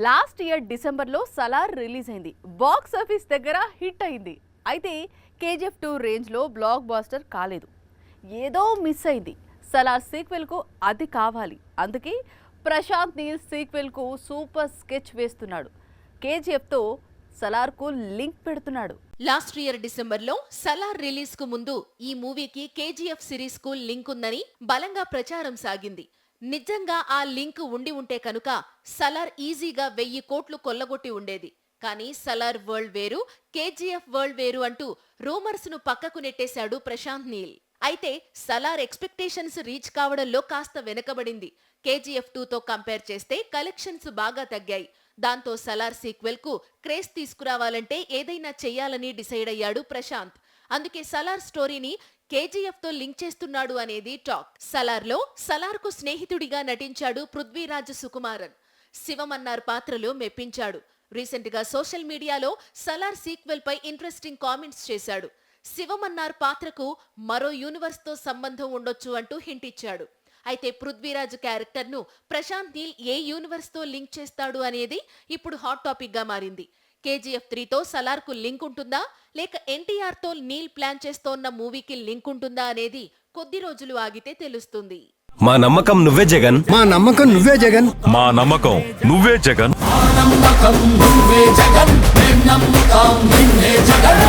Last year డిసెంబర్లో Salaar release అయింది. Box office దగ్గర హిట్ అయింది. అయితే కేజీఎఫ్ 2 రేంజ్లో బ్లాక్ బాస్టర్ కాలేదు. ఏదో మిస్ అయింది. సలార్ సీక్వెల్కు అది కావాలి. అందుకే ప్రశాంత్ నీల్ సీక్వెల్కు సూపర్ స్కెచ్ వేస్తున్నాడు. కేజీఎఫ్తో సలార్కు లింక్ పెడుతున్నాడు. లాస్ట్ ఇయర్ డిసెంబర్లో సలార్ రిలీజ్ కు ముందు ఈ మూవీకి కేజీఎఫ్ సిరీస్ కు లింక్ ఉందని బలంగా ప్రచారం సాగింది. నిజంగా ఆ లింక్ ఉండి ఉంటే కనుక సలార్ ఈజీగా 1000 కోట్లు కొల్లగొట్టి ఉండేది. కానీ సలార్ వరల్డ్ వేరు, కేజీఎఫ్ వరల్డ్ వేరు అంటూ రూమర్స్ ను పక్కకు నెట్టేశాడు ప్రశాంత్ నీల్. అయితే సలార్ ఎక్స్పెక్టేషన్స్ రీచ్ కావడంలో కాస్త వెనకబడింది. కేజీఎఫ్ 2తో కంపేర్ చేస్తే కలెక్షన్స్ బాగా తగ్గాయి. దాంతో సలార్ సీక్వెల్ కు క్రేజ్ తీసుకురావాలంటే ఏదైనా చెయ్యాలని డిసైడ్ అయ్యాడు ప్రశాంత్. అందుకే సలార్ స్టోరీని కేజీఎఫ్ తో లింక్ చేస్తున్నాడు అనేది టాక్. సలార్ కు స్నేహితుడిగా నటించాడు పృథ్వీరాజ్ సుకుమారన్. శివమన్నార్ పాత్రలో మెప్పించాడు. రీసెంట్ గా సోషల్ మీడియాలో సలార్ సీక్వెల్ పై ఇంట్రెస్టింగ్ కామెంట్స్ చేశాడు. శివమన్నార్ పాత్రకు మరో యూనివర్స్ తో సంబంధం ఉండొచ్చు అంటూ హింట్ ఇచ్చాడు. అయితే పృథ్వీరాజ్ క్యారెక్టర్ ను ప్రశాంత్ నీల్ ఏ యూనివర్స్ తో లింక్ చేస్తాడు అనేది ఇప్పుడు హాట్ టాపిక్ గా మారింది. కేజీఎఫ్ 3తో సలార్ కు లింక్ ఉంటుందా, లేక ఎన్టీఆర్ తో నీల్ ప్లాన్ చేస్తోన్న మూవీకి లింక్ ఉంటుందా అనేది కొద్ది రోజులు ఆగితే తెలుస్తుంది. మా నమ్మకం నువ్వే జగన్, మా నమ్మకం నువ్వే జగన్, మా నమ్మకం నువ్వే జగన్, నమ్మకం నువ్వే జగన్, నమ్మకం నిన్నే జగన్.